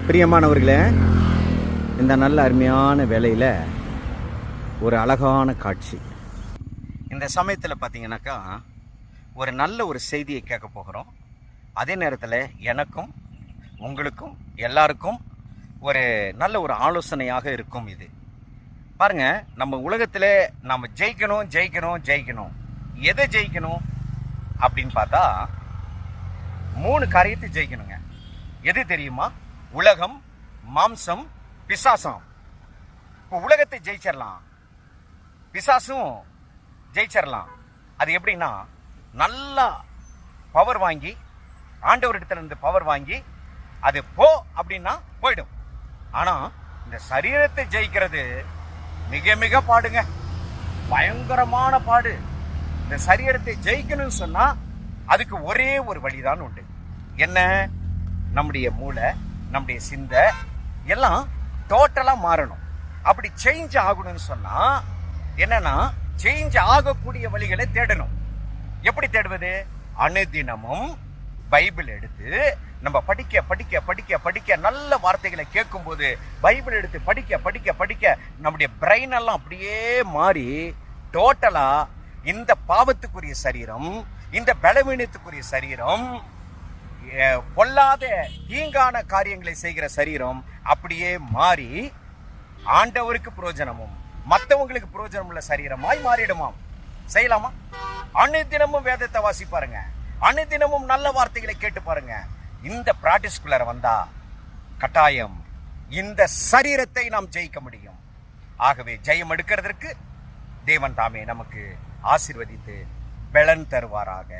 பிரியமானவர்களே, இந்த நல்ல அருமையான வேளையில் ஒரு அழகான காட்சி. இந்த சமயத்தில் பார்த்தீங்கன்னாக்கா ஒரு நல்ல ஒரு செய்தியை கேட்க போகிறோம். அதே நேரத்தில் எனக்கும் உங்களுக்கும் எல்லாருக்கும் ஒரு நல்ல ஒரு ஆலோசனையாக இருக்கும். இது பாருங்க, நம்ம உலகத்தில் நம்ம ஜெயிக்கணும் ஜெயிக்கணும் ஜெயிக்கணும். எதை ஜெயிக்கணும் அப்படின்னு பார்த்தா 3 காரியத்தை ஜெயிக்கணுங்க. எது தெரியுமா? உலகம், மாம்சம், பிசாசம். இப்போ உலகத்தை ஜெயிச்சிடலாம், பிசாசும் ஜெயிச்சிடலாம். அது எப்படின்னா, நல்லா பவர் வாங்கி, ஆண்டவரிடத்துல இருந்து பவர் வாங்கி, அது போ அப்படின்னா போயிடும். ஆனா இந்த சரீரத்தை ஜெயிக்கிறது மிக மிக பாடுங்க, பயங்கரமான பாடு. இந்த சரீரத்தை ஜெயிக்கணும்னு சொன்னா அதுக்கு ஒரே ஒரு வழிதான் உண்டு. என்ன? நம்முடைய மூளை, நம்முடைய சிந்தை எல்லாம் டோட்டலா மாறணும். அப்படி சேஞ்ச் ஆகணும்னு சொன்னா என்னன்னா, சேஞ்ச் ஆகக்கூடிய வழிகளை தேடணும். எப்படி தேடுவது? அனுதினமும் பைபிள் எடுத்து நம்ம படிக்க படிக்க படிக்க படிக்க, நல்ல வார்த்தைகளை கேட்கும் போது பைபிள் எடுத்து படிக்க படிக்க படிக்க நம்முடைய பிரெயின் எல்லாம் அப்படியே மாறி டோட்டலா இந்த பாவத்துக்குரிய சரீரம், இந்த பலவீனத்துக்குரிய சரீரம், பொல்லாத தீங்கான காரியங்களை செய்கிற சரீரம் அப்படியே மாறி ஆண்டவருக்கு பிரயோஜனமும் மற்றவங்களுக்கு பிரயோஜனம் உள்ள சரீரமாய் மாறிடுமாம். செய்யலாமா? அனுதினமும் வேதத்தை வாசி பாருங்க, அனுதினமும் நல்ல வார்த்தைகளை கேட்டு பாருங்க. இந்த பிராக்டிஸ்குள்ளார வந்தா கட்டாயம் இந்த சரீரத்தை நாம் ஜெயிக்க முடியும். ஆகவே ஜெயம் எடுக்கிறதற்கு தேவன் தாமே நமக்கு ஆசீர்வதித்து பலன் தருவாராக.